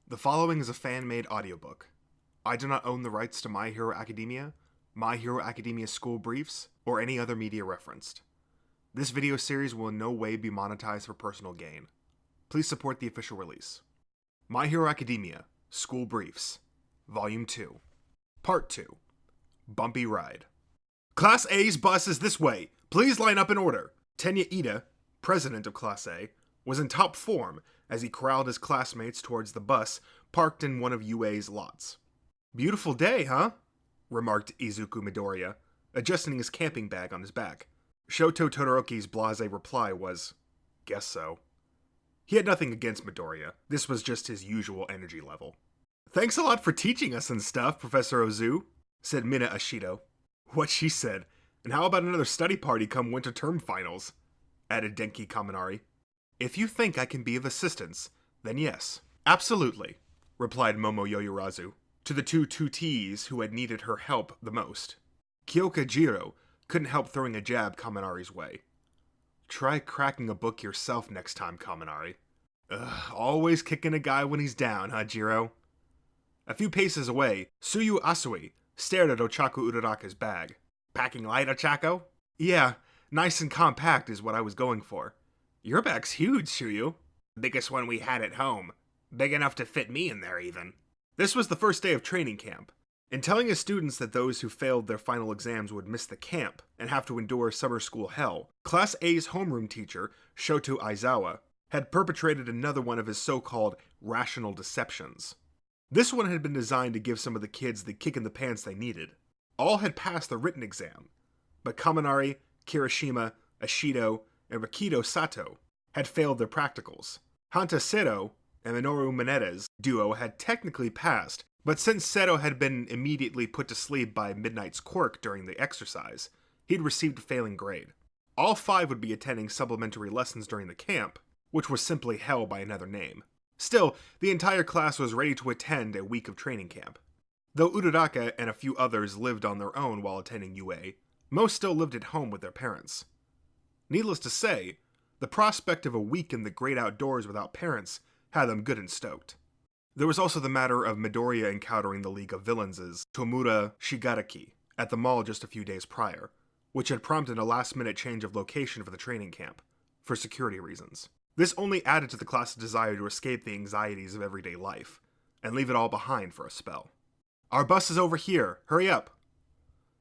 The following is a fan-made audiobook. I do not own the rights to My Hero Academia, My Hero Academia School Briefs, or any other media referenced. This video series will in no way be monetized for personal gain. Please support the official release. My Hero Academia School Briefs, Volume 2, Part 2, Bumpy Ride. Class A's bus is this way. Please line up in order. Tenya Ida, president of Class A, was in top form as he corralled his classmates towards the bus parked in one of UA's lots. Beautiful day, huh? Remarked Izuku Midoriya, adjusting his camping bag on his back. Shoto Todoroki's blasé reply was, guess so. He had nothing against Midoriya. This was just his usual energy level. Thanks a lot for teaching us and stuff, Professor Ozu, said Mina Ashido. What she said. And how about another study party come winter term finals? Added Denki Kaminari. If you think I can be of assistance, then yes. Absolutely, replied Momo Yoyorazu, to the two tutees who had needed her help the most. Kyoka Jiro couldn't help throwing a jab Kaminari's way. Try cracking a book yourself next time, Kaminari. Always kicking a guy when he's down, huh, Jiro? A few paces away, Tsuyu Asui stared at Ochaku Uraraka's bag. Packing light, Ochako? Yeah, nice and compact is what I was going for. Your bag's huge, Tsuyu. Biggest one we had at home. Big enough to fit me in there, even. This was the first day of training camp. In telling his students that those who failed their final exams would miss the camp and have to endure summer school hell, Class A's homeroom teacher, Shoto Aizawa, had perpetrated another one of his so-called rational deceptions. This one had been designed to give some of the kids the kick in the pants they needed. All had passed the written exam, but Kaminari, Kirishima, Ashido, and Rikido Sato had failed their practicals. Hanta Seto and Minoru Mineta's duo had technically passed, but since Seto had been immediately put to sleep by Midnight's quirk during the exercise, he'd received a failing grade. All five would be attending supplementary lessons during the camp, which was simply hell by another name. Still, the entire class was ready to attend a week of training camp. Though Uraraka and a few others lived on their own while attending UA, most still lived at home with their parents. Needless to say, the prospect of a week in the great outdoors without parents had them good and stoked. There was also the matter of Midoriya encountering the League of Villains' Tomura Shigaraki at the mall just a few days prior, which had prompted a last-minute change of location for the training camp, for security reasons. This only added to the class's desire to escape the anxieties of everyday life, and leave it all behind for a spell. Our bus is over here, hurry up!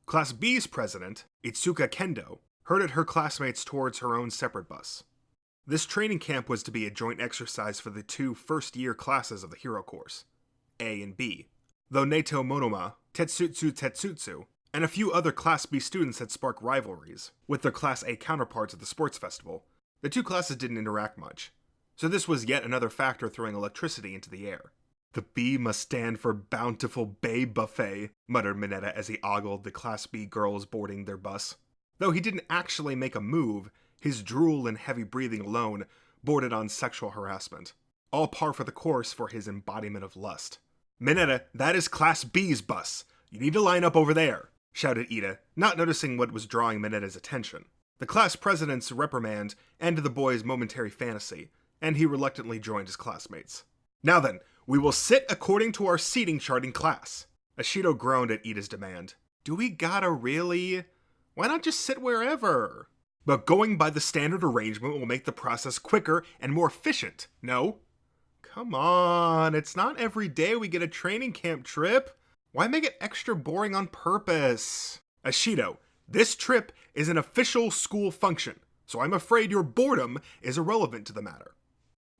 Class B's president, Itsuka Kendo, herded her classmates towards her own separate bus. This training camp was to be a joint exercise for the two first-year classes of the hero course, A and B. Though Neto Monoma, Tetsutsu, and a few other Class B students had sparked rivalries with their Class A counterparts at the sports festival, the two classes didn't interact much, so this was yet another factor throwing electricity into the air. The B must stand for Bountiful Bay Buffet, muttered Mineta as he ogled the Class B girls boarding their bus. Though he didn't actually make a move, his drool and heavy breathing alone bordered on sexual harassment. All par for the course for his embodiment of lust. Mineta, that is Class B's bus. You need to line up over there, shouted Ida, not noticing what was drawing Mineta's attention. The class president's reprimand ended the boy's momentary fantasy, and he reluctantly joined his classmates. Now then, we will sit according to our seating chart in class. Ashido groaned at Ida's demand. Do we gotta really? Why not just sit wherever? But going by the standard arrangement will make the process quicker and more efficient, no? Come on, it's not every day we get a training camp trip. Why make it extra boring on purpose? Ashido, this trip is an official school function, so I'm afraid your boredom is irrelevant to the matter.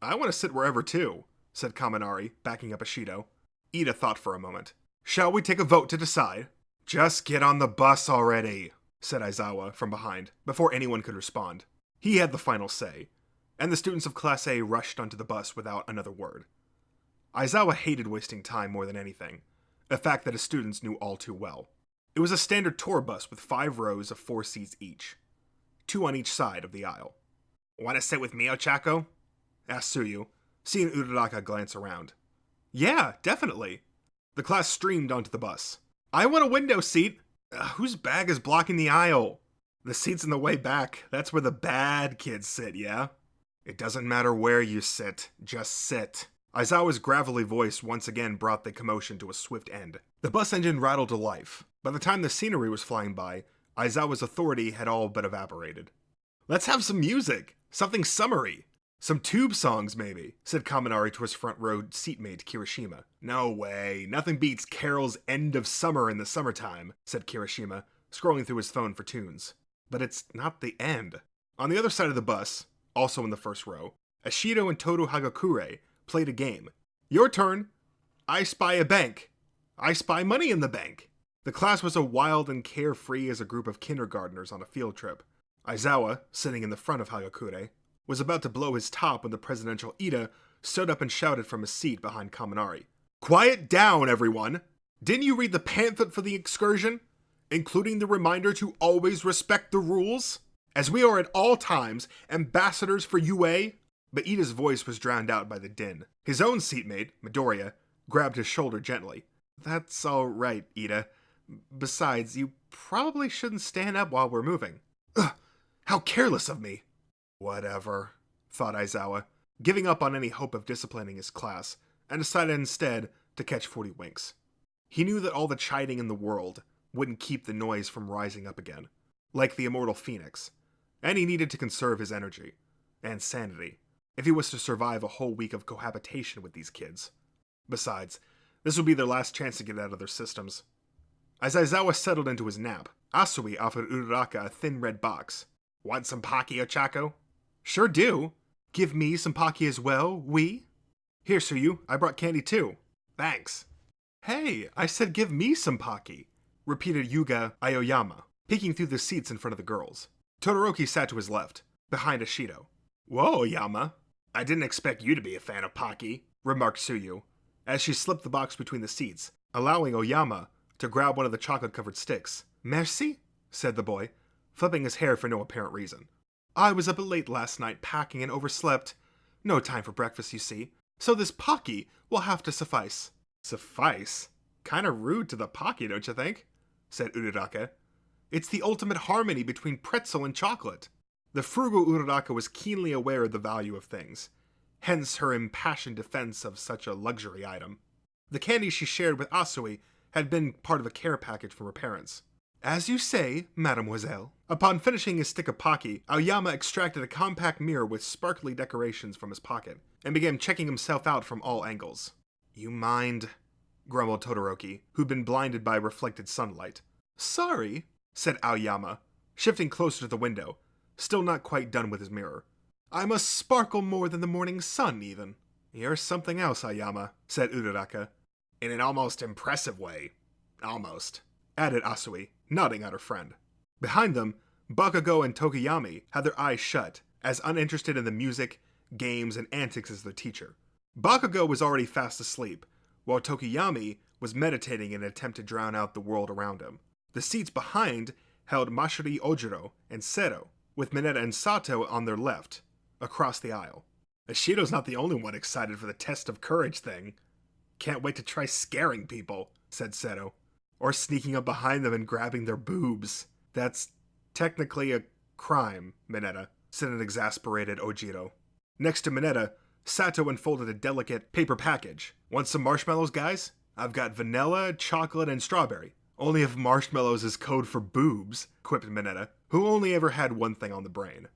I want to sit wherever too, said Kaminari, backing up Ashido. Ida thought for a moment. Shall we take a vote to decide? Just get on the bus already, said Aizawa from behind, before anyone could respond. He had the final say, and the students of Class A rushed onto the bus without another word. Aizawa hated wasting time more than anything, a fact that his students knew all too well. It was a standard tour bus with 5 rows of 4 seats each, 2 on each side of the aisle. Want to sit with me, Ochako? Asked Tsuyu, seeing Uraraka glance around. Yeah, definitely. The class streamed onto the bus. I want a window seat. Whose bag is blocking the aisle? The seat's in the way back. That's where the bad kids sit, yeah? It doesn't matter where you sit. Just sit. Aizawa's gravelly voice once again brought the commotion to a swift end. The bus engine rattled to life. By the time the scenery was flying by, Aizawa's authority had all but evaporated. "Let's have some music! Something summery! Some tube songs, maybe," said Kaminari to his front row seatmate Kirishima. "No way, nothing beats Carol's End of Summer in the Summertime," said Kirishima, scrolling through his phone for tunes. But it's not the end. On the other side of the bus, also in the first row, Ashido and Toru Hagakure played a game. "Your turn. I spy a bank. I spy money in the bank." The class was as wild and carefree as a group of kindergartners on a field trip. Aizawa, sitting in the front of Hagakure, was about to blow his top when the presidential Ida stood up and shouted from his seat behind Kaminari. "Quiet down, everyone! Didn't you read the pamphlet for the excursion? Including the reminder to always respect the rules? As we are at all times ambassadors for UA?" But Ida's voice was drowned out by the din. His own seatmate, Midoriya, grabbed his shoulder gently. "That's all right, Ida. Besides, you probably shouldn't stand up while we're moving." "Ugh, how careless of me!" "Whatever," thought Aizawa, giving up on any hope of disciplining his class, and decided instead to catch 40 winks. He knew that all the chiding in the world wouldn't keep the noise from rising up again, like the immortal phoenix, and he needed to conserve his energy and sanity if he was to survive a whole week of cohabitation with these kids. Besides, this would be their last chance to get out of their systems. As Aizawa settled into his nap, Asui offered Uraraka a thin red box. "Want some Pocky, Ochako?" "Sure do. Give me some Pocky as well, we?" "Here, Tsuyu, I brought candy too." "Thanks." "Hey, I said give me some Pocky," repeated Yuga Aoyama, peeking through the seats in front of the girls. Todoroki sat to his left, behind Ashido. "Whoa, Aoyama. I didn't expect you to be a fan of Pocky," remarked Tsuyu, as she slipped the box between the seats, allowing Aoyama to grab one of the chocolate-covered sticks. "Merci," said the boy, flipping his hair for no apparent reason. "I was up late last night packing and overslept. No time for breakfast, you see, so this Pocky will have to suffice." "Suffice? Kinda rude to the Pocky, don't you think?" said Uraraka. "It's the ultimate harmony between pretzel and chocolate." The frugal Uraraka was keenly aware of the value of things, hence her impassioned defense of such a luxury item. The candy she shared with Asui had been part of a care package from her parents. "As you say, mademoiselle." Upon finishing his stick of Pocky, Aoyama extracted a compact mirror with sparkly decorations from his pocket, and began checking himself out from all angles. "You mind?" grumbled Todoroki, who'd been blinded by reflected sunlight. "Sorry," said Aoyama, shifting closer to the window, still not quite done with his mirror. "I must sparkle more than the morning sun, even." "You're something else, Aoyama," said Uraraka. "In an almost impressive way. Almost," added Asui, nodding at her friend. Behind them, Bakugo and Tokiyami had their eyes shut, as uninterested in the music, games, and antics as their teacher. Bakugo was already fast asleep, while Tokiyami was meditating in an attempt to drown out the world around him. The seats behind held Mashiri Ojiro and Seto, with Mineta and Sato on their left, across the aisle. "Ashido's not the only one excited for the test of courage thing. Can't wait to try scaring people," said Seto. "Or sneaking up behind them and grabbing their boobs. That's technically a crime, Mineta," said an exasperated Ojiro. Next to Mineta, Sato unfolded a delicate paper package. "Want some marshmallows, guys? I've got vanilla, chocolate, and strawberry." "Only if marshmallows is code for boobs," quipped Mineta, who only ever had one thing on the brain.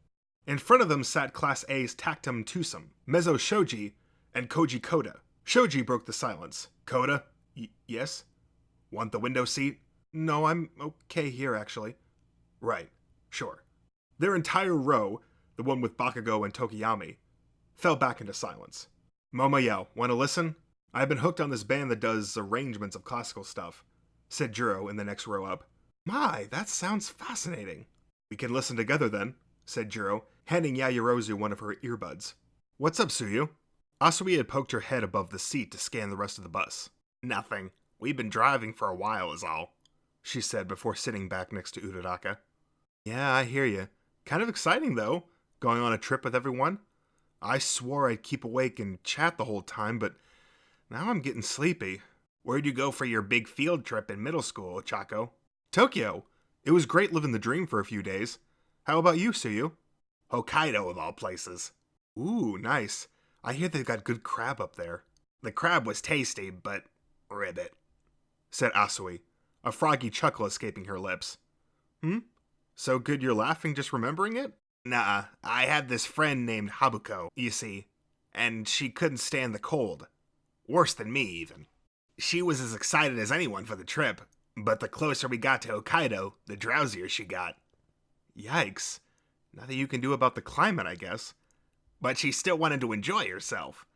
In front of them sat Class A's Tactum Tusum, Mezzo Shoji, and Koji Koda. Shoji broke the silence. "Koda? Yes? Want the window seat?" "No, I'm okay here, actually." "Right. Sure." Their entire row, the one with Bakugo and Tokiyami, fell back into silence. "Momoyao, want to listen? I've been hooked on this band that does arrangements of classical stuff," said Juro in the next row up. "My, that sounds fascinating." "We can listen together then," said Juro, handing Yaoyorozu one of her earbuds. "What's up, Tsuyu?" Asui had poked her head above the seat to scan the rest of the bus. "Nothing. We've been driving for a while is all," she said before sitting back next to Uraraka. "Yeah, I hear you. Kind of exciting, though, going on a trip with everyone. I swore I'd keep awake and chat the whole time, but now I'm getting sleepy." "Where'd you go for your big field trip in middle school, Chaco?" "Tokyo. It was great living the dream for a few days. How about you, Tsuyu?" "Hokkaido of all places." "Ooh, nice. I hear they've got good crab up there." The crab was tasty, but ribbit, said Asui, a froggy chuckle escaping her lips. Hmm? So good you're laughing just remembering it? Nah, I had this friend named Habuko, you see, and she couldn't stand the cold. Worse than me, even. She was as excited as anyone for the trip, but the closer we got to Hokkaido, the drowsier she got. Yikes. Nothing you can do about the climate, I guess. But she still wanted to enjoy herself.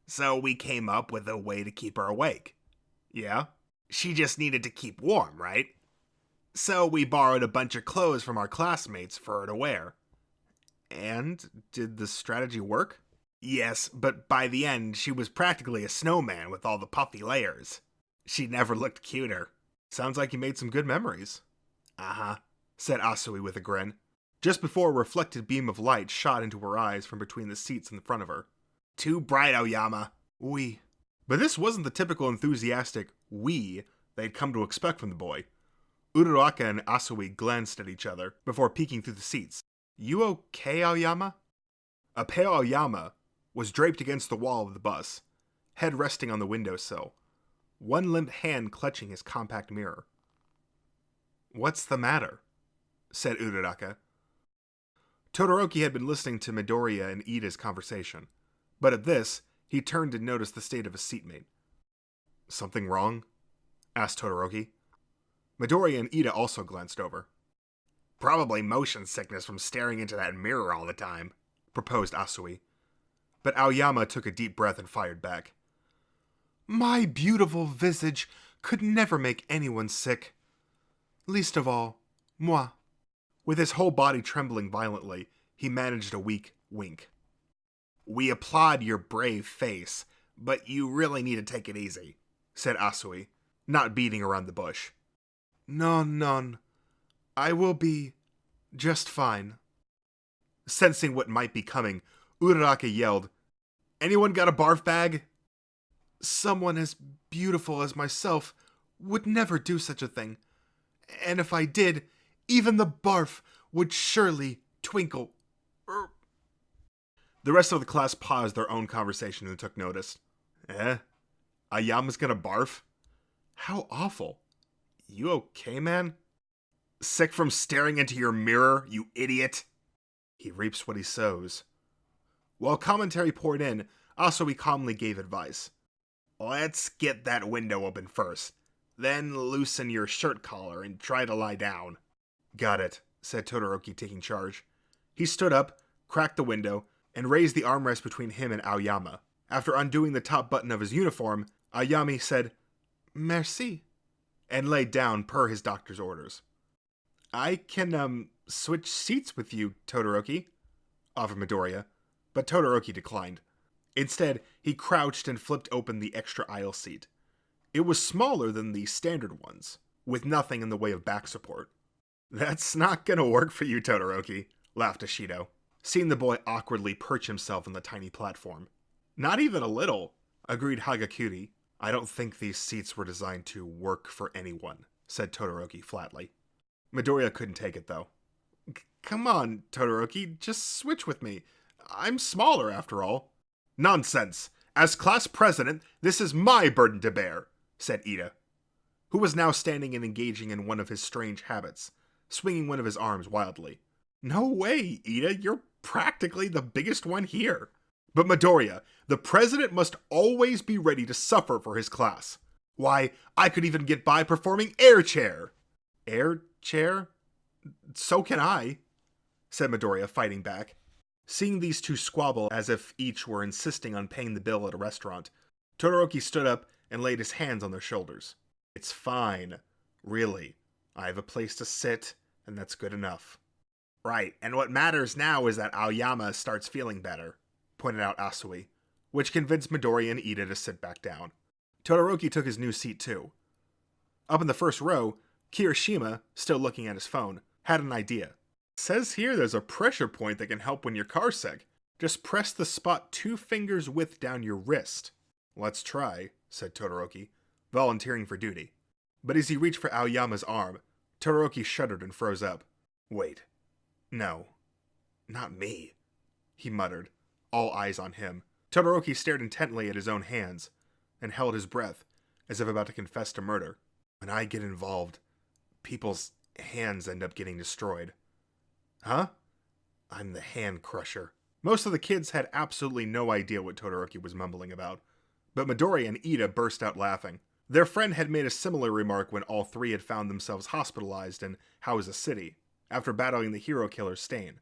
So we came up with a way to keep her awake. Yeah? She just needed to keep warm, right? So we borrowed a bunch of clothes from our classmates for her to wear. And did the strategy work? Yes, but by the end, she was practically a snowman with all the puffy layers. She never looked cuter. Sounds like you made some good memories. Uh-huh, said Asui with a grin, just before a reflected beam of light shot into her eyes from between the seats in front of her. Too bright, Aoyama. Oui. But this wasn't the typical enthusiastic we they'd come to expect from the boy. Uraraka and Asui glanced at each other before peeking through the seats. You okay, Aoyama? A pale Aoyama was draped against the wall of the bus, head resting on the windowsill, one limp hand clutching his compact mirror. What's the matter? Said Uraraka. Todoroki had been listening to Midoriya and Ida's conversation, but at this, he turned and noticed the state of his seatmate. Something wrong? Asked Todoroki. Midoriya and Ida also glanced over. Probably motion sickness from staring into that mirror all the time, proposed Asui. But Aoyama took a deep breath and fired back. My beautiful visage could never make anyone sick. Least of all, moi. With his whole body trembling violently, he managed a weak wink. We applaud your brave face, but you really need to take it easy, said Asui, not beating around the bush. Non. I will be just fine. Sensing what might be coming, Uraraka yelled, Anyone got a barf bag? Someone as beautiful as myself would never do such a thing. And if I did, even the barf would surely twinkle. The rest of the class paused their own conversation and took notice. Ayama's gonna barf? How awful. You okay, man? Sick from staring into your mirror, you idiot? He reaps what he sows. While commentary poured in, Asui calmly gave advice. Let's get that window open first. Then loosen your shirt collar and try to lie down. Got it, said Todoroki, taking charge. He stood up, cracked the window, and raised the armrest between him and Aoyama. After undoing the top button of his uniform, Aoyama said, Merci, and laid down per his doctor's orders. I can, switch seats with you, Todoroki, offered Midoriya, but Todoroki declined. Instead, he crouched and flipped open the extra aisle seat. It was smaller than the standard ones, with nothing in the way of back support. That's not gonna work for you, Todoroki, laughed Ashido, seeing the boy awkwardly perch himself on the tiny platform. Not even a little, agreed Hagakure. I don't think these seats were designed to work for anyone, said Todoroki flatly. Midoriya couldn't take it, though. Come on, Todoroki, just switch with me. I'm smaller, after all. Nonsense! As class president, this is my burden to bear, said Ida, who was now standing and engaging in one of his strange habits, swinging one of his arms wildly. No way, Ida, you're practically the biggest one here. But Midoriya, the president must always be ready to suffer for his class. Why, I could even get by performing air chair. Air chair? So can I, said Midoriya, fighting back. Seeing these two squabble as if each were insisting on paying the bill at a restaurant, Todoroki stood up and laid his hands on their shoulders. It's fine. Really. I have a place to sit, and that's good enough. Right, and what matters now is that Aoyama starts feeling better, pointed out Asui, which convinced Midoriya and Ida to sit back down. Todoroki took his new seat too. Up in the first row, Kirishima, still looking at his phone, had an idea. Says here there's a pressure point that can help when your car's sick. Just press the spot 2 fingers width down your wrist. Let's try, said Todoroki, volunteering for duty. But as he reached for Aoyama's arm, Todoroki shuddered and froze up. Wait. No. Not me, he muttered, all eyes on him. Todoroki stared intently at his own hands, and held his breath, as if about to confess to murder. When I get involved, people's hands end up getting destroyed. Huh? I'm the hand crusher. Most of the kids had absolutely no idea what Todoroki was mumbling about, but Midori and Ida burst out laughing. Their friend had made a similar remark when all three had found themselves hospitalized in Hausa City, after battling the hero killer Stain.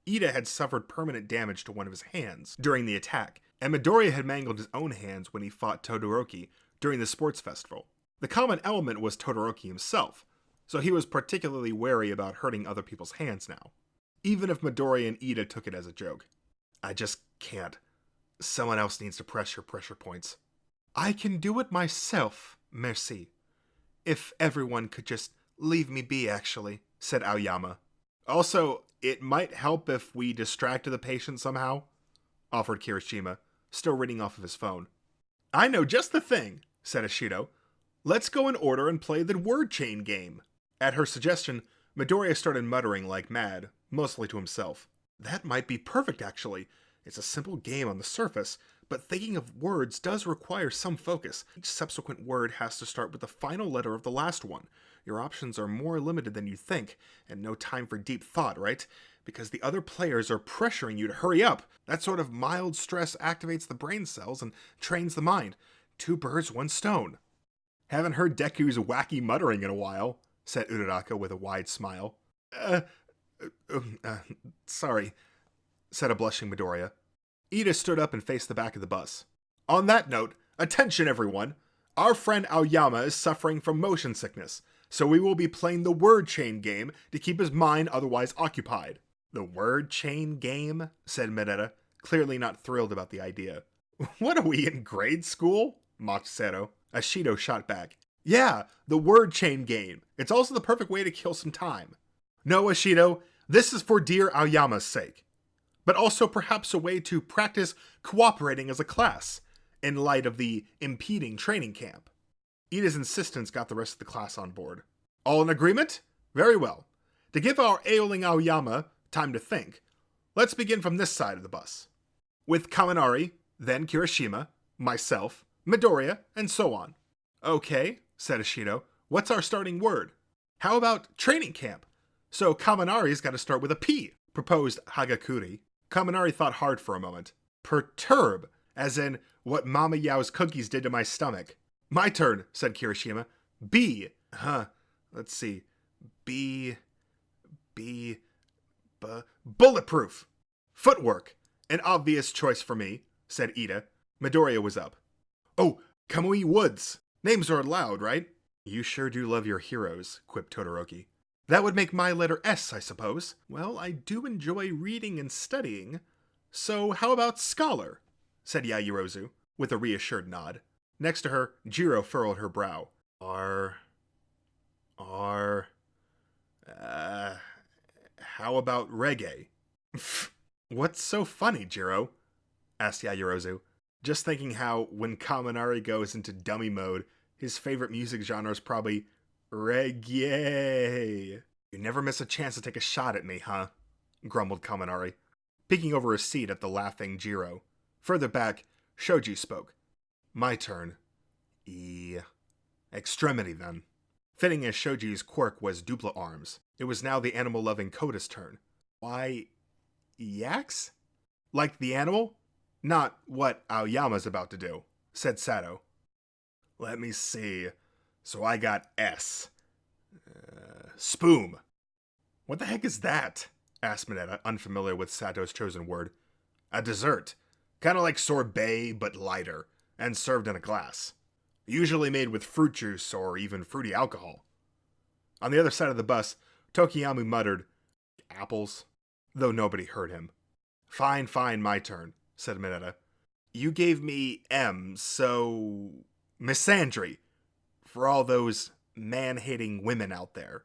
Ida had suffered permanent damage to one of his hands during the attack, and Midoriya had mangled his own hands when he fought Todoroki during the sports festival. The common element was Todoroki himself, so he was particularly wary about hurting other people's hands now, even if Midori and Ida took it as a joke. I just can't. Someone else needs to press your pressure points. I can do it myself, merci. If everyone could just leave me be, actually, said Aoyama. Also, it might help if we distracted the patient somehow, offered Kirishima, still reading off of his phone. I know just the thing, said Ashido. Let's go in order and play the word chain game. At her suggestion, Midoriya started muttering like mad, mostly to himself. That might be perfect, actually. It's a simple game on the surface, but thinking of words does require some focus. Each subsequent word has to start with the final letter of the last one. Your options are more limited than you think, and no time for deep thought, right? Because the other players are pressuring you to hurry up. That sort of mild stress activates the brain cells and trains the mind. 2 birds, 1 stone. Haven't heard Deku's wacky muttering in a while, said Uraraka with a wide smile. Sorry, said a blushing Midoriya. Ida stood up and faced the back of the bus. On that note, attention everyone! Our friend Aoyama is suffering from motion sickness, so we will be playing the word chain game to keep his mind otherwise occupied. The word chain game? Said Mineta, clearly not thrilled about the idea. What are we, in grade school? Mocked Sero. Ashido shot back. Yeah, the word chain game. It's also the perfect way to kill some time. No, Ashido, this is for dear Aoyama's sake, but also perhaps a way to practice cooperating as a class, in light of the impeding training camp. Ida's insistence got the rest of the class on board. All in agreement? Very well. To give our ailing Aoyama time to think, let's begin from this side of the bus. With Kaminari, then Kirishima, myself, Midoriya, and so on. Okay, said Ashido. What's our starting word? How about training camp? So Kaminari's got to start with a P, proposed Hagakuri. Kaminari thought hard for a moment. Perturb, as in what Mama Yao's cookies did to my stomach. My turn, said Kirishima. B. Let's see. Bulletproof. Footwork. An obvious choice for me, said Ida. Midoriya was up. Oh, Kamui Woods. Names are allowed, right? You sure do love your heroes, quipped Todoroki. That would make my letter S, I suppose. Well, I do enjoy reading and studying. So how about scholar? Said Yaoyorozu, with a reassured nod. Next to her, Jiro furrowed her brow. How about reggae? What's so funny, Jiro? Asked Yaoyorozu, just thinking how, when Kaminari goes into dummy mode, his favorite music genre is probably reggae. You never miss a chance to take a shot at me, huh? Grumbled Kaminari, peeking over his seat at the laughing Jiro. Further back, Shoji spoke. My turn. Extremity, then. Fitting as Shoji's quirk was dupla arms, it was now the animal-loving Koda's turn. Why, yaks? Like the animal? Not what Aoyama's about to do, said Sato. Let me see. So I got S. Spoom. What the heck is that? Asked Mineta, unfamiliar with Sato's chosen word. A dessert. Kind of like sorbet, but lighter, and served in a glass. Usually made with fruit juice or even fruity alcohol. On the other side of the bus, Tokiyamu muttered, apples, though nobody heard him. Fine, my turn, said Mineta. You gave me M, so... misandry. For all those man-hating women out there.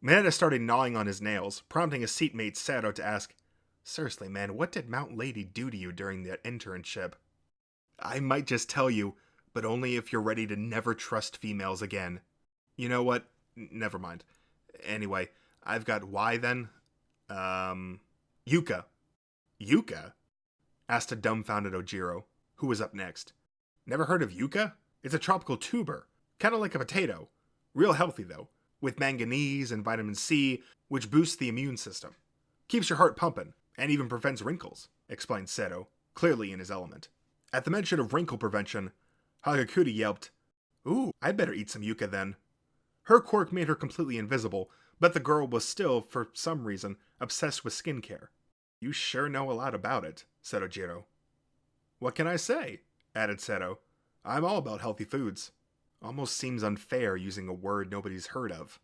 Mineta started gnawing on his nails, prompting his seatmate Sato to ask, Seriously, man, what did Mount Lady do to you during that internship? I might just tell you, but only if you're ready to never trust females again. You know what? Never mind. Anyway, I've got Y then. Yuka. Yuka? Asked a dumbfounded Ojiro, who was up next. Never heard of yucca? It's a tropical tuber, kind of like a potato. Real healthy though, with manganese and vitamin C, which boosts the immune system. Keeps your heart pumping, and even prevents wrinkles, explained Seto, clearly in his element. At the mention of wrinkle prevention, Hagakure yelped, "Ooh, I'd better eat some yucca then." Her quirk made her completely invisible, but the girl was still, for some reason, obsessed with skincare. "You sure know a lot about it," said Ojiro. "What can I say?" added Seto. "I'm all about healthy foods. Almost seems unfair using a word nobody's heard of."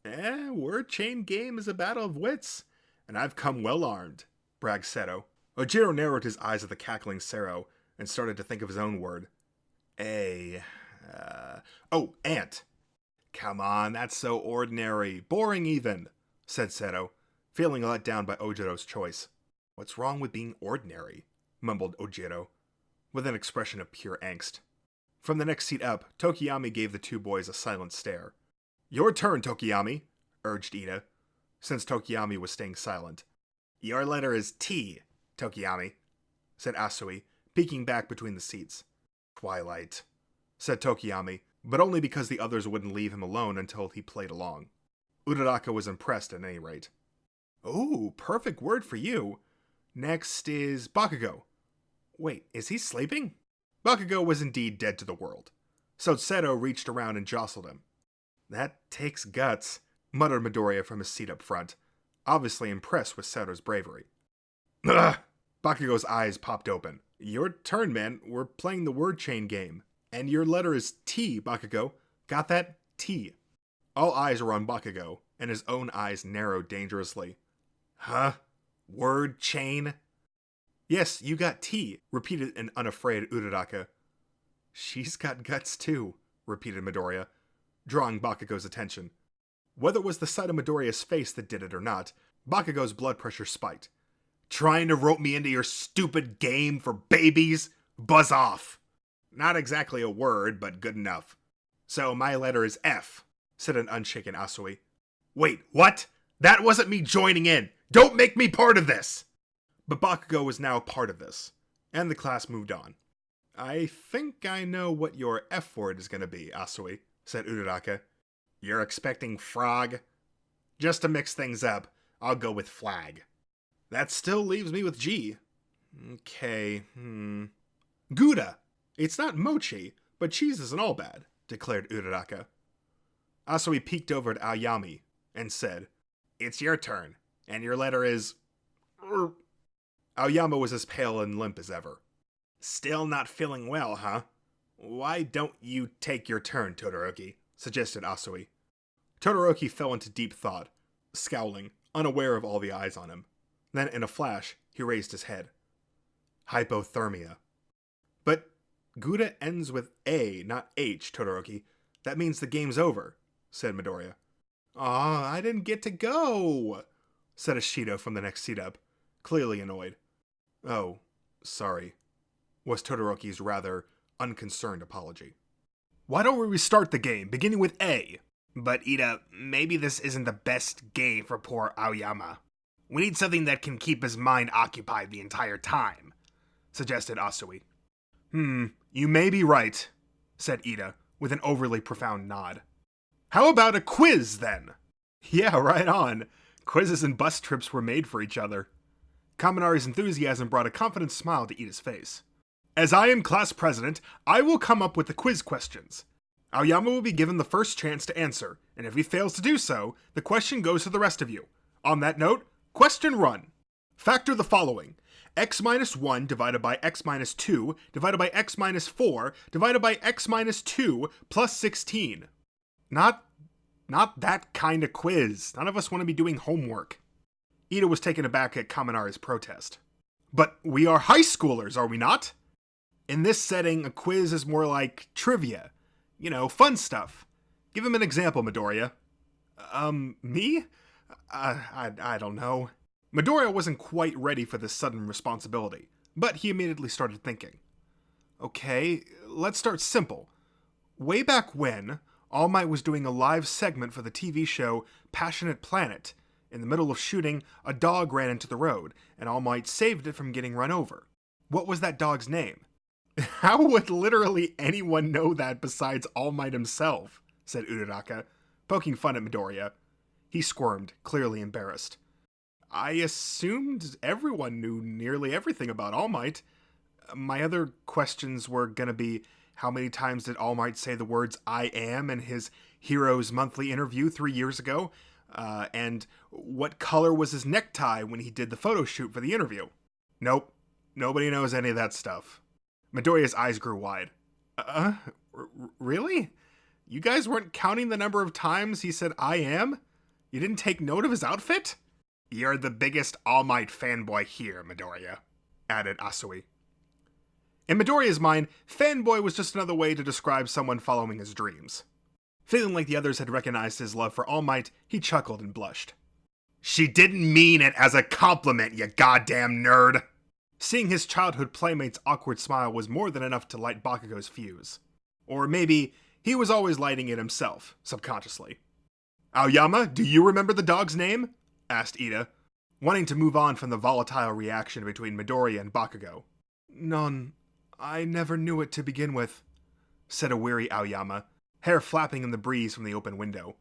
Word chain game is a battle of wits, and I've come well armed, bragged Seto. Ojiro narrowed his eyes at the cackling Sero and started to think of his own word. Ant. "Come on, that's so ordinary. Boring even," said Seto, feeling let down by Ojiro's choice. "What's wrong with being ordinary?" mumbled Ojiro, with an expression of pure angst. From the next seat up, Tokiyami gave the two boys a silent stare. "Your turn, Tokiyami," urged Ida, since Tokiyami was staying silent. "Your letter is T, Tokiyami," said Asui, peeking back between the seats. "Twilight," said Tokiyami, but only because the others wouldn't leave him alone until he played along. Uraraka was impressed at any rate. "Ooh, perfect word for you. Next is Bakugo. Wait, is he sleeping?" Bakugo was indeed dead to the world, so Seto reached around and jostled him. "That takes guts," muttered Midoriya from his seat up front, obviously impressed with Seto's bravery. "Ugh!" Bakugo's eyes popped open. "Your turn, man. We're playing the word chain game. And your letter is T, Bakugo. Got that? T." All eyes were on Bakugo, and his own eyes narrowed dangerously. "Huh? Word chain?" "Yes, you got T," repeated an unafraid Uraraka. "She's got guts too," repeated Midoriya, drawing Bakugo's attention. Whether it was the sight of Midoriya's face that did it or not, Bakugo's blood pressure spiked. "Trying to rope me into your stupid game for babies? Buzz off!" "Not exactly a word, but good enough. So my letter is F," said an unshaken Asui. "Wait, what? That wasn't me joining in! Don't make me part of this!" But Bakugo was now part of this, and the class moved on. "I think I know what your F word is going to be, Asui," said Uraraka. "You're expecting frog?" "Just to mix things up, I'll go with flag." "That still leaves me with G." "Okay, Gouda! It's not mochi, but cheese isn't all bad," declared Uraraka. Asui peeked over at Aoyama and said, "It's your turn, and your letter is..." Aoyama was as pale and limp as ever. "Still not feeling well, huh? Why don't you take your turn, Todoroki?" suggested Asui. Todoroki fell into deep thought, scowling, unaware of all the eyes on him. Then, in a flash, he raised his head. "Hypothermia." "But Gouda ends with A, not H, Todoroki. That means the game's over," said Midoriya. "Aw, I didn't get to go," said Ashido from the next seat up, clearly annoyed. "Oh, sorry," was Todoroki's rather unconcerned apology. "Why don't we restart the game, beginning with A?" "But Ida, maybe this isn't the best game for poor Aoyama. We need something that can keep his mind occupied the entire time," suggested Asui. You may be right," said Ida, with an overly profound nod. "How about a quiz, then?" "Yeah, right on. Quizzes and bus trips were made for each other." Kaminari's enthusiasm brought a confident smile to Ida's face. "As I am class president, I will come up with the quiz questions. Aoyama will be given the first chance to answer, and if he fails to do so, the question goes to the rest of you. On that note, question run. Factor the following. X minus 1 divided by x minus 2 divided by x minus 4 divided by x minus 2 plus 16. Not that kind of quiz. None of us want to be doing homework." Ida was taken aback at Kaminari's protest. "But we are high schoolers, are we not? In this setting, a quiz is more like trivia. You know, fun stuff. Give him an example, Midoriya." Me? I don't know." Midoriya wasn't quite ready for this sudden responsibility, but he immediately started thinking. "Okay, let's start simple. Way back when, All Might was doing a live segment for the TV show Passionate Planet. In the middle of shooting, a dog ran into the road, and All Might saved it from getting run over. What was that dog's name?" How would literally anyone know that besides All Might himself? Said Uraraka, poking fun at Midoriya. He squirmed, clearly embarrassed. I assumed everyone knew nearly everything about All Might. My other questions were gonna be, how many times did All Might say the words I am in his Heroes Monthly interview 3 years ago? And what color was his necktie when he did the photo shoot for the interview? Nope. Nobody knows any of that stuff. Midoriya's eyes grew wide. Really? You guys weren't counting the number of times he said I am? You didn't take note of his outfit? You're the biggest All Might fanboy here, Midoriya, added Asui. In Midoriya's mind, fanboy was just another way to describe someone following his dreams. Feeling like the others had recognized his love for All Might, he chuckled and blushed. She didn't mean it as a compliment, you goddamn nerd! Seeing his childhood playmate's awkward smile was more than enough to light Bakugo's fuse. Or maybe he was always lighting it himself, subconsciously. Aoyama, do you remember the dog's name? Asked Ida, wanting to move on from the volatile reaction between Midoriya and Bakugo. None. I never knew it to begin with, said a weary Aoyama, hair flapping in the breeze from the open window.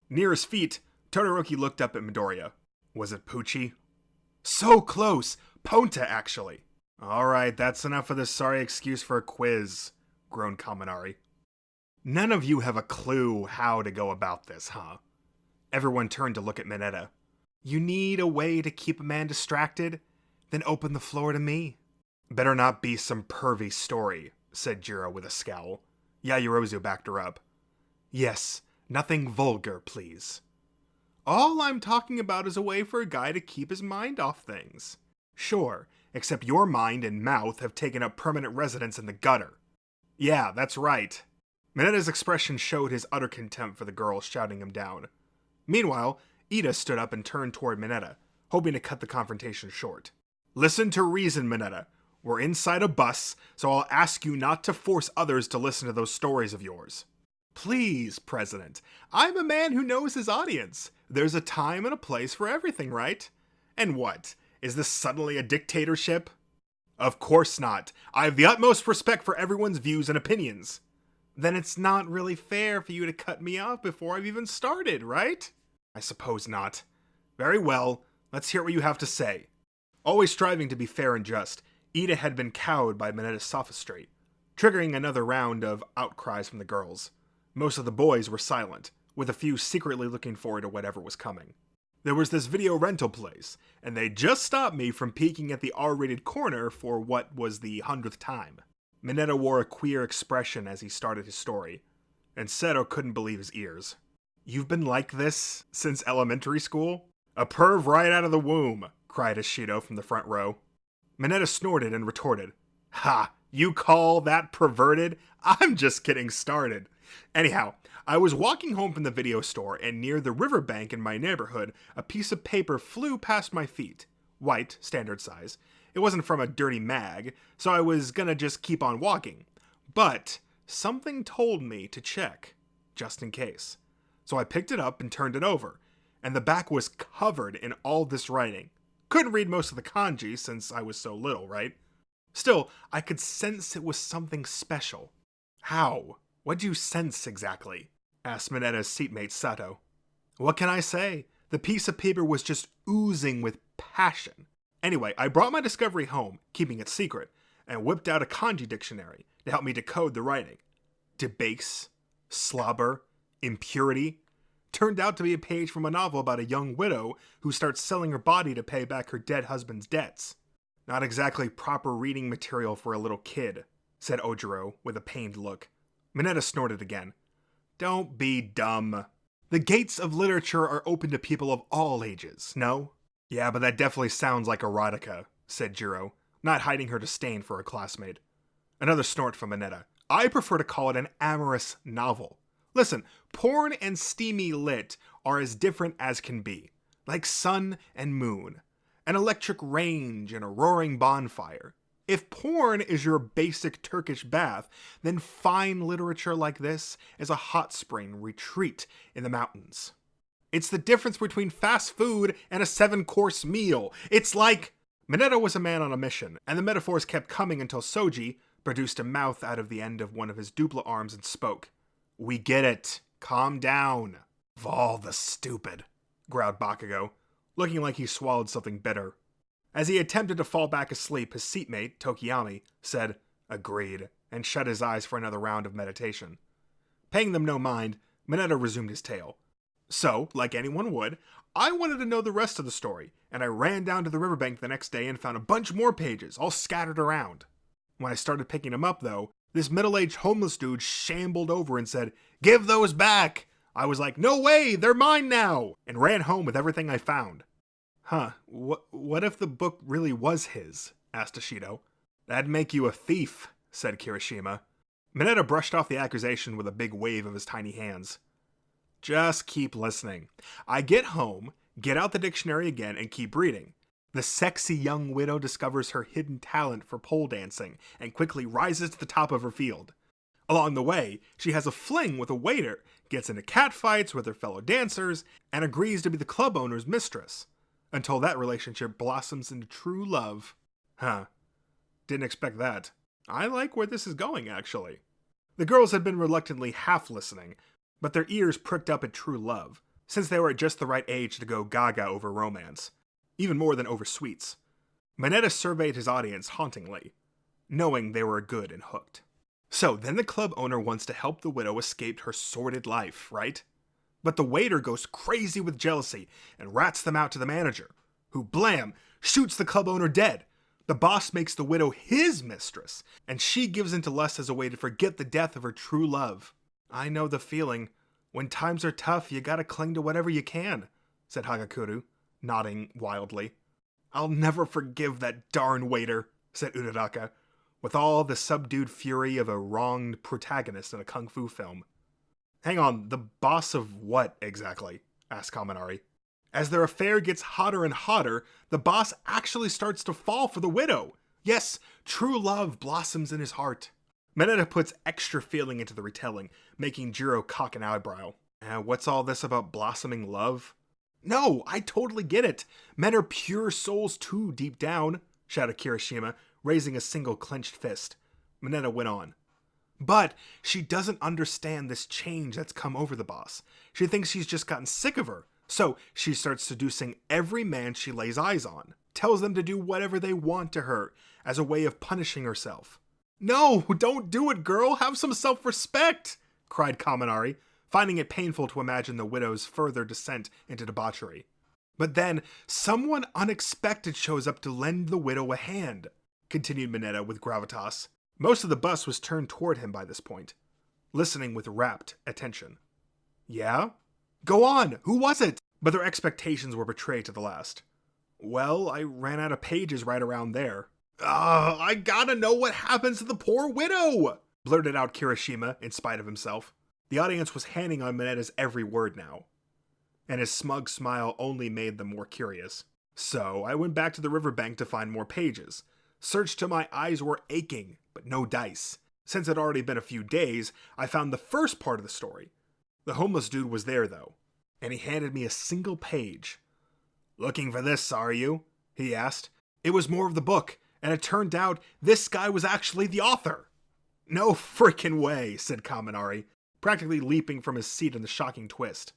Near his feet, Todoroki looked up at Midoriya. Was it Poochie? So close! Ponta, actually. Alright, that's enough of this sorry excuse for a quiz, groaned Kaminari. None of you have a clue how to go about this, huh? Everyone turned to look at Mineta. You need a way to keep a man distracted? Then open the floor to me. Better not be some pervy story, said Jiro with a scowl. Yaoyorozu backed her up. Yes, nothing vulgar, please. All I'm talking about is a way for a guy to keep his mind off things. Sure, except your mind and mouth have taken up permanent residence in the gutter. Yeah, that's right. Mineta's expression showed his utter contempt for the girls shouting him down. Meanwhile, Ida stood up and turned toward Mineta, hoping to cut the confrontation short. Listen to reason, Mineta. We're inside a bus, so I'll ask you not to force others to listen to those stories of yours. Please, President. I'm a man who knows his audience. There's a time and a place for everything, right? And what? Is this suddenly a dictatorship? Of course not. I have the utmost respect for everyone's views and opinions. Then it's not really fair for you to cut me off before I've even started, right? I suppose not. Very well, let's hear what you have to say. Always striving to be fair and just, Ida had been cowed by Mineta's sophistry, triggering another round of outcries from the girls. Most of the boys were silent, with a few secretly looking forward to whatever was coming. There was this video rental place, and they just stopped me from peeking at the R-rated corner for what was the 100th time. Mineta wore a queer expression as he started his story, and Seto couldn't believe his ears. You've been like this since elementary school? A perv right out of the womb, cried Ishido from the front row. Mineta snorted and retorted, Ha! You call that perverted? I'm just getting started. Anyhow, I was walking home from the video store, and near the riverbank in my neighborhood, a piece of paper flew past my feet. White, standard size. It wasn't from a dirty mag, so I was gonna just keep on walking. But something told me to check, just in case. So I picked it up and turned it over, and the back was covered in all this writing. Couldn't read most of the kanji since I was so little, right? Still, I could sense it was something special. How? What'd you sense exactly? Asked Mineta's seatmate Sato. What can I say? The piece of paper was just oozing with passion. Anyway, I brought my discovery home, keeping it secret, and whipped out a kanji dictionary to help me decode the writing. Debase, slobber, impurity. Turned out to be a page from a novel about a young widow who starts selling her body to pay back her dead husband's debts. Not exactly proper reading material for a little kid, said Ojiro with a pained look. Mineta snorted again. Don't be dumb. The gates of literature are open to people of all ages, no? Yeah, but that definitely sounds like erotica, said Jiro, not hiding her disdain for her classmate. Another snort from Mineta. I prefer to call it an amorous novel. Listen, porn and steamy lit are as different as can be. Like sun and moon. An electric range and a roaring bonfire. If porn is your basic Turkish bath, then fine literature like this is a hot spring retreat in the mountains. It's the difference between fast food and a 7-course meal. It's like... Mineta was a man on a mission, and the metaphors kept coming until Soji, produced a mouth out of the end of one of his dupla arms and spoke. "We get it. Calm down." "Vol the stupid," growled Bakugo, looking like he swallowed something bitter. As he attempted to fall back asleep, his seatmate, Tokiyami, said, "Agreed," and shut his eyes for another round of meditation. Paying them no mind, Mineta resumed his tale. "So, like anyone would, I wanted to know the rest of the story, and I ran down to the riverbank the next day and found a bunch more pages, all scattered around. When I started picking them up, though, this middle-aged homeless dude shambled over and said, 'Give those back!' I was like, 'No way, they're mine now!' and ran home with everything I found." "Huh, what if the book really was his?" asked Ashido. "That'd make you a thief," said Kirishima. Mineta brushed off the accusation with a big wave of his tiny hands. "Just keep listening. I get home, get out the dictionary again, and keep reading. The sexy young widow discovers her hidden talent for pole dancing and quickly rises to the top of her field. Along the way, she has a fling with a waiter, gets into catfights with her fellow dancers, and agrees to be the club owner's mistress. Until that relationship blossoms into true love." Huh. Didn't expect that. I like where this is going, actually. The girls had been reluctantly half listening, but their ears pricked up at true love, since they were at just the right age to go gaga over romance. Even more than over sweets. Mineta surveyed his audience hauntingly, knowing they were good and hooked. So then the club owner wants to help the widow escape her sordid life, right? But the waiter goes crazy with jealousy and rats them out to the manager, who, blam, shoots the club owner dead. The boss makes the widow his mistress, and she gives in to lust as a way to forget the death of her true love. "I know the feeling. When times are tough, you gotta cling to whatever you can," said Hagakure, nodding wildly. "I'll never forgive that darn waiter," said Uraraka, with all the subdued fury of a wronged protagonist in a kung fu film. "Hang on, the boss of what, exactly?" asked Kaminari. As their affair gets hotter and hotter, the boss actually starts to fall for the widow. Yes, true love blossoms in his heart. Mineta puts extra feeling into the retelling, making Jiro cock an eyebrow. What's all this about blossoming love? "No, I totally get it. Men are pure souls too, deep down," shouted Kirishima, raising a single clenched fist. Mineta went on. "But she doesn't understand this change that's come over the boss. She thinks he's just gotten sick of her. So she starts seducing every man she lays eyes on, tells them to do whatever they want to her, as a way of punishing herself." "No, don't do it, girl! Have some self-respect!" cried Kaminari, finding it painful to imagine the widow's further descent into debauchery. "But then, someone unexpected shows up to lend the widow a hand," continued Mineta with gravitas. Most of the bus was turned toward him by this point, listening with rapt attention. "Yeah? Go on, who was it?" But their expectations were betrayed to the last. "Well, I ran out of pages right around there." I gotta know what happens to the poor widow!" blurted out Kirishima, in spite of himself. The audience was handing on Mineta's every word now, and his smug smile only made them more curious. "So I went back to the riverbank to find more pages. Searched till my eyes were aching, but no dice. Since it had already been a few days, I found the first part of the story. The homeless dude was there, though, and he handed me a single page. 'Looking for this, are you?' he asked. It was more of the book, and it turned out this guy was actually the author." "No frickin' way," said Kaminari, practically leaping from his seat in the shocking twist.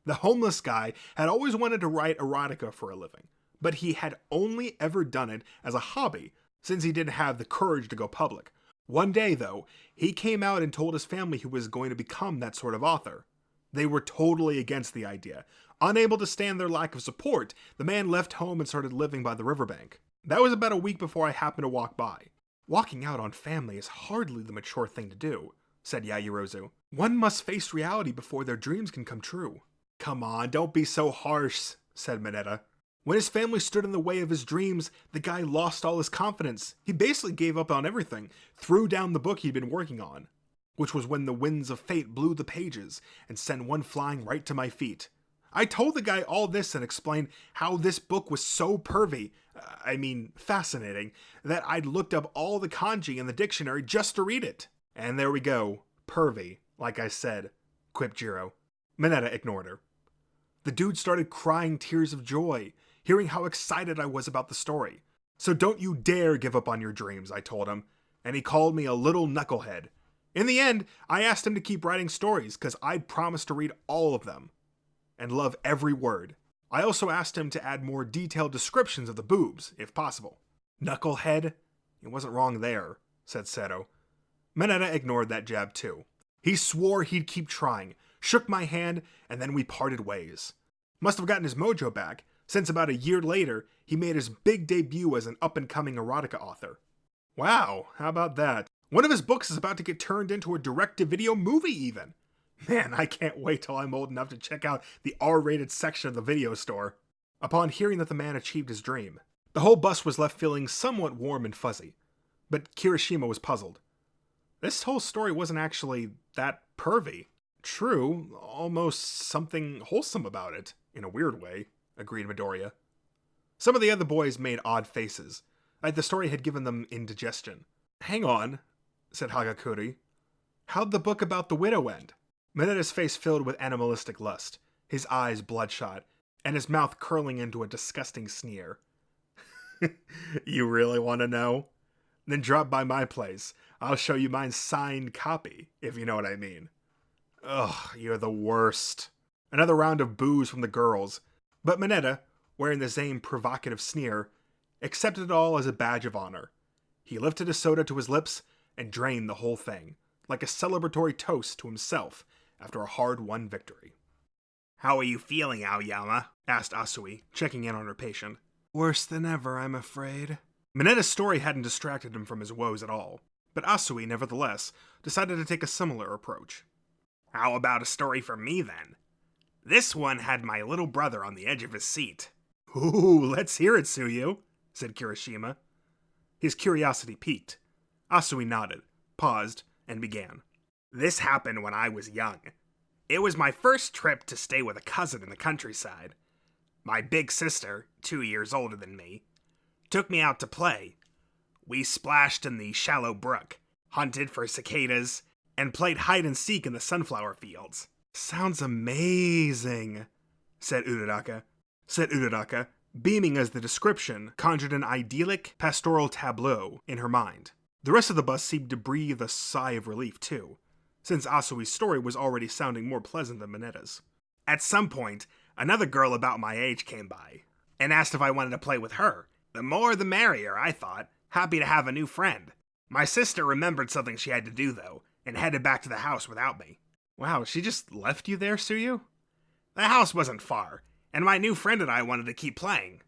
The homeless guy had always wanted to write erotica for a living, but he had only ever done it as a hobby, since he didn't have the courage to go public. One day, though, he came out and told his family he was going to become that sort of author. They were totally against the idea. Unable to stand their lack of support, the man left home and started living by the riverbank. That was about a week before I happened to walk by. "Walking out on family is hardly the mature thing to do," said Yajirozu. "One must face reality before their dreams can come true." "Come on, don't be so harsh," said Mineta. "When his family stood in the way of his dreams, the guy lost all his confidence. He basically gave up on everything, threw down the book he'd been working on. Which was when the winds of fate blew the pages and sent one flying right to my feet. I told the guy all this and explained how this book was so fascinating, that I'd looked up all the kanji in the dictionary just to read it. And there we go, pervy, like I said," quipped Jiro. Mineta ignored her. "The dude started crying tears of joy, hearing how excited I was about the story. So don't you dare give up on your dreams," I told him, and he called me a little knucklehead. In the end, I asked him to keep writing stories because I'd promised to read all of them and love every word. I also asked him to add more detailed descriptions of the boobs, if possible. Knucklehead? He wasn't wrong there, said Seto. Mineta ignored that jab too. He swore he'd keep trying, shook my hand, and then we parted ways. Must have gotten his mojo back, since about a year later, he made his big debut as an up-and-coming erotica author. Wow, how about that? One of his books is about to get turned into a direct-to-video movie even. Man, I can't wait till I'm old enough to check out the R-rated section of the video store. Upon hearing that the man achieved his dream, the whole bus was left feeling somewhat warm and fuzzy. But Kirishima was puzzled. This whole story wasn't actually that pervy. True, almost something wholesome about it, in a weird way, agreed Midoriya. Some of the other boys made odd faces, like the story had given them indigestion. Hang on, said Hagakure. How'd the book about the widow end? Mineta's face filled with animalistic lust, his eyes bloodshot, and his mouth curling into a disgusting sneer. You really want to know? Then drop by my place. I'll show you my signed copy, if you know what I mean. Ugh, you're the worst. Another round of boos from the girls, but Mineta, wearing the same provocative sneer, accepted it all as a badge of honor. He lifted his soda to his lips and drained the whole thing, like a celebratory toast to himself after a hard-won victory. How are you feeling, Aoyama? Asked Asui, checking in on her patient. Worse than ever, I'm afraid. Mineta's story hadn't distracted him from his woes at all, but Asui, nevertheless, decided to take a similar approach. How about a story from me, then? This one had my little brother on the edge of his seat. Ooh, let's hear it, Tsuyu, said Kirishima. His curiosity piqued. Asui nodded, paused, and began. This happened when I was young. It was my first trip to stay with a cousin in the countryside. My big sister, 2 years older than me, took me out to play. We splashed in the shallow brook, hunted for cicadas, and played hide-and-seek in the sunflower fields. Sounds amazing, said Uraraka, beaming as the description conjured an idyllic, pastoral tableau in her mind. The rest of the bus seemed to breathe a sigh of relief, too, since Asui's story was already sounding more pleasant than Mineta's. At some point, another girl about my age came by, and asked if I wanted to play with her. The more the merrier, I thought, happy to have a new friend. My sister remembered something she had to do, though, and headed back to the house without me. Wow, she just left you there, Tsuyu? The house wasn't far, and my new friend and I wanted to keep playing.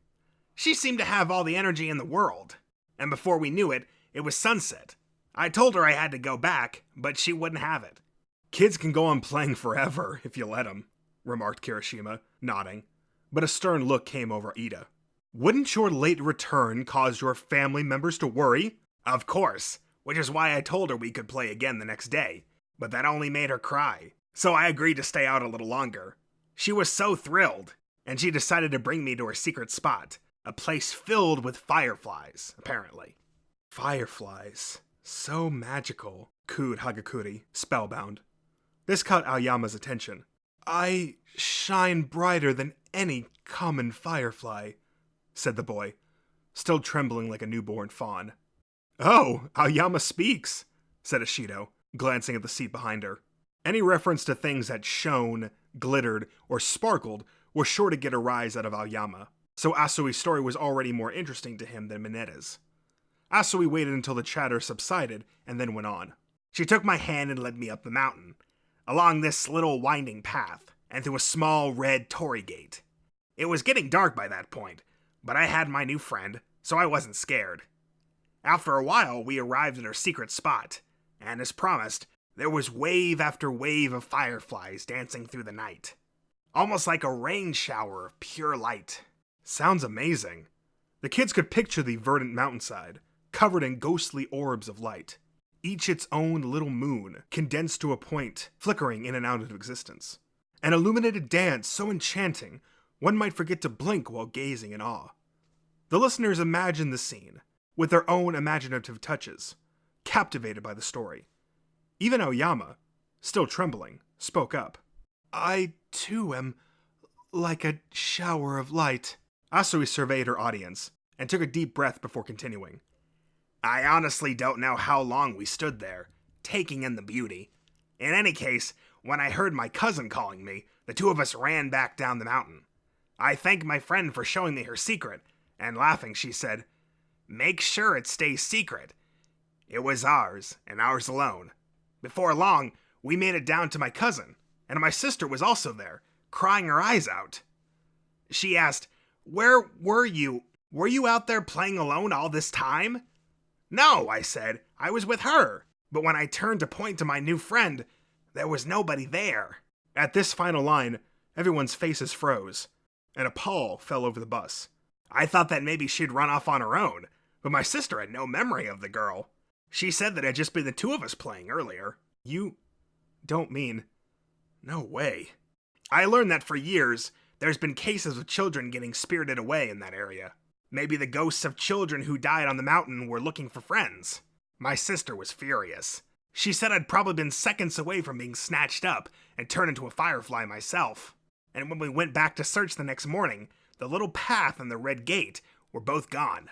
She seemed to have all the energy in the world, and before we knew it, it was sunset. I told her I had to go back, but she wouldn't have it. Kids can go on playing forever, if you let them, remarked Kirishima, nodding, but a stern look came over Ida. Wouldn't your late return cause your family members to worry? Of course, which is why I told her we could play again the next day, but that only made her cry, so I agreed to stay out a little longer. She was so thrilled, and she decided to bring me to her secret spot, a place filled with fireflies, apparently. Fireflies. So magical, cooed Hagakure, spellbound. This caught Aoyama's attention. I shine brighter than any common firefly, said the boy, still trembling like a newborn fawn. Oh, Aoyama speaks, said Ashido, glancing at the seat behind her. Any reference to things that shone, glittered, or sparkled was sure to get a rise out of Aoyama, so Asui's story was already more interesting to him than Mineta's. Asui waited until the chatter subsided and then went on. She took my hand and led me up the mountain, along this little winding path, and through a small red torii gate. It was getting dark by that point, but I had my new friend, so I wasn't scared. After a while, we arrived at our secret spot, and as promised, there was wave after wave of fireflies dancing through the night. Almost like a rain shower of pure light. Sounds amazing. The kids could picture the verdant mountainside, covered in ghostly orbs of light, each its own little moon, condensed to a point, flickering in and out of existence. An illuminated dance so enchanting, one might forget to blink while gazing in awe. The listeners imagined the scene, with their own imaginative touches, captivated by the story. Even Aoyama, still trembling, spoke up. I, too, am like a shower of light. Asui surveyed her audience, and took a deep breath before continuing. I honestly don't know how long we stood there, taking in the beauty. In any case, when I heard my cousin calling me, the two of us ran back down the mountain. I thanked my friend for showing me her secret, and laughing, she said, "Make sure it stays secret." It was ours, and ours alone. Before long, we made it down to my cousin, and my sister was also there, crying her eyes out. She asked, "Where were you? Were you out there playing alone all this time?" "No," I said, "I was with her." But when I turned to point to my new friend, there was nobody there. At this final line, everyone's faces froze, and a pall fell over the bus. I thought that maybe she'd run off on her own, but my sister had no memory of the girl. She said that it had just been the two of us playing earlier. You don't mean... No way. I learned that for years, there's been cases of children getting spirited away in that area. Maybe the ghosts of children who died on the mountain were looking for friends. My sister was furious. She said I'd probably been seconds away from being snatched up and turned into a firefly myself. And when we went back to search the next morning, the little path and the red gate were both gone.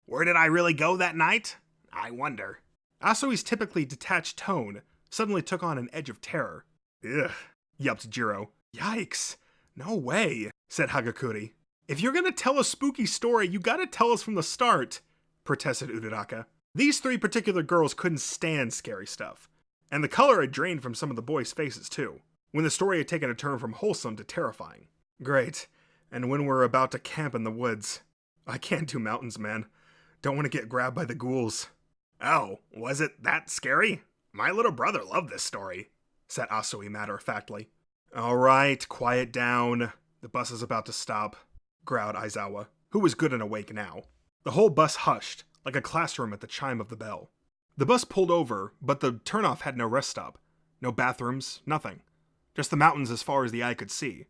Where did I really go that night? I wonder. Asui's typically detached tone suddenly took on an edge of terror. Ugh, yelped Jiro. Yikes. No way, said Hagakure. If you're gonna tell a spooky story, you gotta tell us from the start, protested Uraraka. These three particular girls couldn't stand scary stuff, and the color had drained from some of the boys' faces too, when the story had taken a turn from wholesome to terrifying. Great, and when we're about to camp in the woods. I can't do mountains, man. Don't want to get grabbed by the ghouls. Oh, was it that scary? My little brother loved this story, said Asui matter-of-factly. All right, quiet down. The bus is about to stop, growled Aizawa, who was good and awake now. The whole bus hushed, like a classroom at the chime of the bell. The bus pulled over, but the turnoff had no rest stop. No bathrooms, nothing. Just the mountains as far as the eye could see.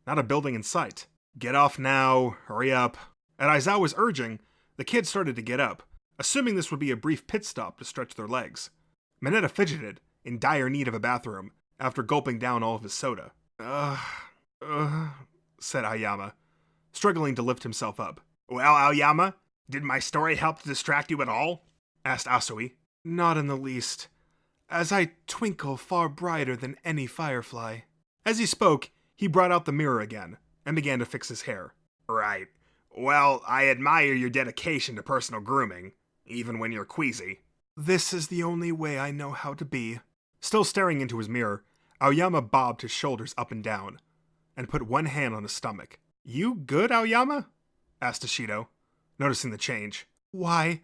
Not a building in sight. Get off now, hurry up. At Aizawa's urging, the kids started to get up, assuming this would be a brief pit stop to stretch their legs. Mineta fidgeted, in dire need of a bathroom, after gulping down all of his soda. Said Aoyama, struggling to lift himself up. Well, Aoyama, did my story help to distract you at all? Asked Asui. Not in the least, as I twinkle far brighter than any firefly. As he spoke, he brought out the mirror again, and began to fix his hair. Right. Well, I admire your dedication to personal grooming, even when you're queasy. This is the only way I know how to be. Still staring into his mirror, Aoyama bobbed his shoulders up and down, and put one hand on his stomach. You good, Aoyama? Asked Ishido, noticing the change. Why,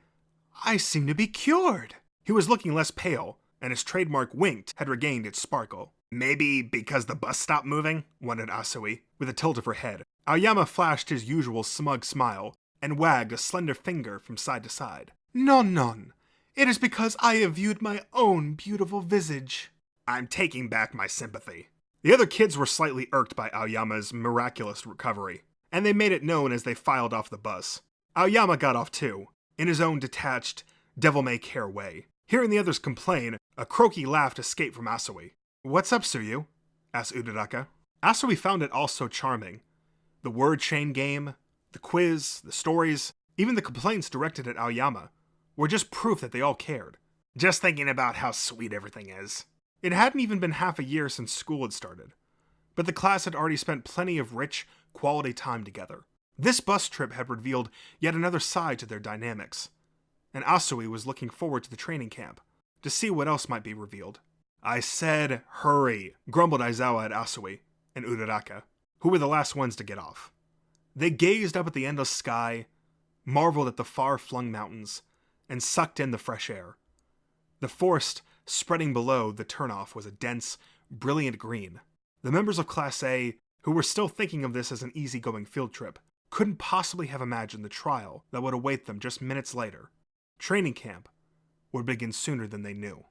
I seem to be cured. He was looking less pale, and his trademark winked had regained its sparkle. Maybe because the bus stopped moving? Wondered Asui, with a tilt of her head. Aoyama flashed his usual smug smile, and wagged a slender finger from side to side. Non. It is because I have viewed my own beautiful visage. I'm taking back my sympathy. The other kids were slightly irked by Aoyama's miraculous recovery, and they made it known as they filed off the bus. Aoyama got off too, in his own detached, devil-may-care way. Hearing the others complain, a croaky laugh escaped from Asui. What's up, Tsuyu? Asked Uraraka. Asui found it all so charming. The word chain game, the quiz, the stories, even the complaints directed at Aoyama, were just proof that they all cared. Just thinking about how sweet everything is. It hadn't even been half a year since school had started, but the class had already spent plenty of rich, quality time together. This bus trip had revealed yet another side to their dynamics, and Asui was looking forward to the training camp, to see what else might be revealed. I said, hurry, grumbled Aizawa at Asui and Uraraka, who were the last ones to get off. They gazed up at the endless sky, marveled at the far-flung mountains, and sucked in the fresh air. The forest spreading below the turnoff was a dense, brilliant green. The members of Class A, who were still thinking of this as an easygoing field trip, couldn't possibly have imagined the trial that would await them just minutes later. Training camp would begin sooner than they knew.